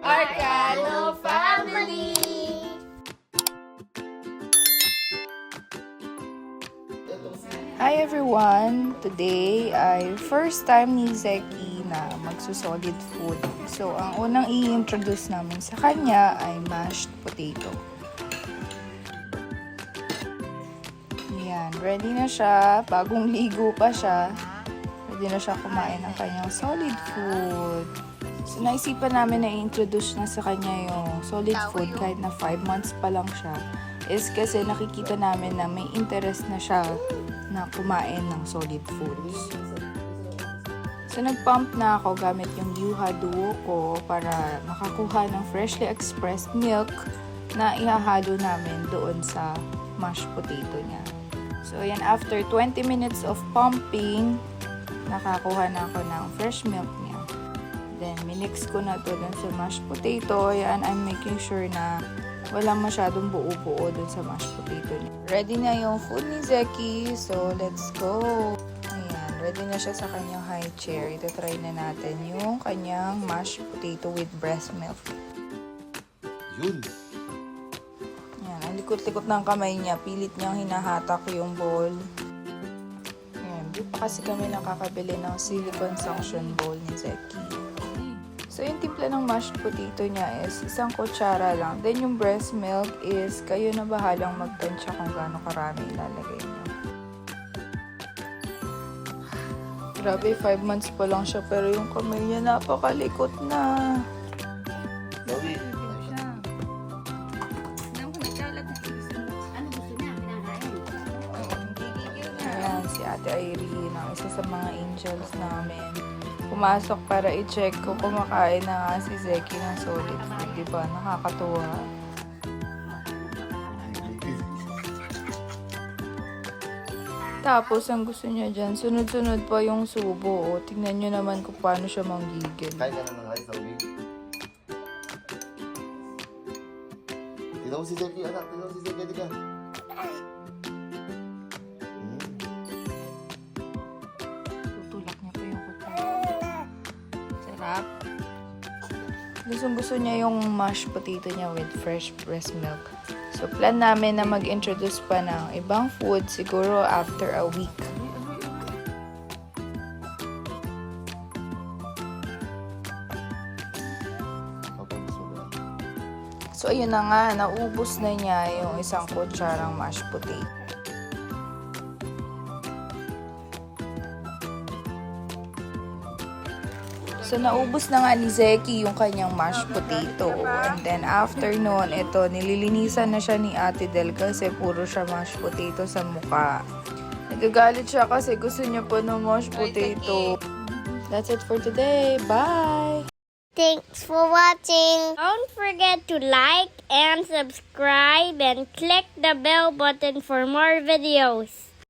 Arcano Family! Hi everyone! Today ay first time ni Zeki na magsusolid food. So, ang unang i-introduce namin sa kanya ay mashed potato. Yan, ready na siya. Bagong ligo pa siya. Ready na siya kumain ng kanyang solid food. So, naisipan namin na i-introduce na sa kanya yung solid food kahit na 5 months pa lang siya. Is kasi nakikita namin na may interest na siya na kumain ng solid foods. So, nag-pump na ako gamit yung Yuha Duo ko para makakuha ng freshly expressed milk na ihahalo namin doon sa mashed potato niya. So, yan, after 20 minutes of pumping, nakakuha na ako ng fresh milk niya. Then, minix ko na to dun sa mashed potato. Yan, I'm making sure na walang masyadong buo-buo dun sa mashed potato niya. Ready na yung food ni Zeki. So, let's go. Ayan, ready na siya sa kanyang high chair. Ito try na natin yung kanyang mashed potato with breast milk. Yun. Ayan, ang likot-likot ng kamay niya. Pilit niyang hinahatak yung bowl. Ayan, di pa kasi kami nakakabili ng silicone suction bowl ni Zeki. So, yung timpla ng mashed potato niya is isang kutsara lang. Then, yung breast milk is kayo na bahalang magtansya kung gaano karami ilalagay niyo. Grabe, 5 months pa lang siya pero yung kamay niya napakalikot na. Bobby. Ayan, si Ate Irene, ang isa sa mga angels namin. Pumasok para i-check kung kumakain na nga si Zeki ng solid food. Diba? Nakakatuwa. Tapos, ang gusto niya dyan, sunod-sunod pa yung subo. O, tingnan nyo naman kung paano siya manggigil. Kain ka na ng rice, Bobby. Tignan mo si Zeki, anak. Tignan mo si Zeki, tika. Tutulak niya pa yung kutsara. Sarap. Gusto niya yung mashed potato niya with fresh breast milk. So, plan namin na mag-introduce pa ng ibang food siguro after a week. So, ayun na nga, naubos na niya yung isang kutsarang mashed potato. So, naubos na nga ni Zeki yung kanyang mashed potato. And then, after nun, ito, nililinisan na siya ni Ate Del kasi puro siya mashed potato sa mukha. Nagagalit siya kasi gusto niya po ng mashed potato. That's it for today. Bye! Thanks for watching. Don't forget to like and subscribe and click the bell button for more videos.